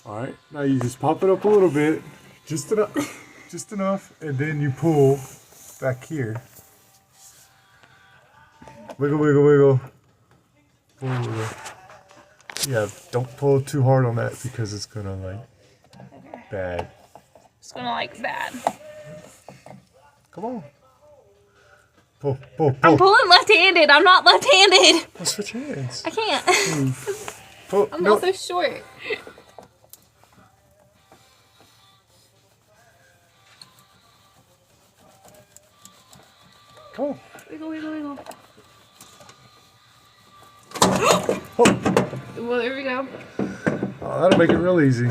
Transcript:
Alright, now you just pop it up a little bit, just enough, and then you pull back here. Wiggle, wiggle, wiggle. Pull, wiggle. Yeah, don't pull too hard on that because it's gonna like bad. It's gonna like bad. Come on. Pull, pull, pull. I'm pulling left-handed. I'm not left-handed. Let's switch hands. I can't. Pull. I'm No. also short. Come on. Wiggle, wiggle, wiggle. Oh. Well, there we go. Oh, that'll make it real easy.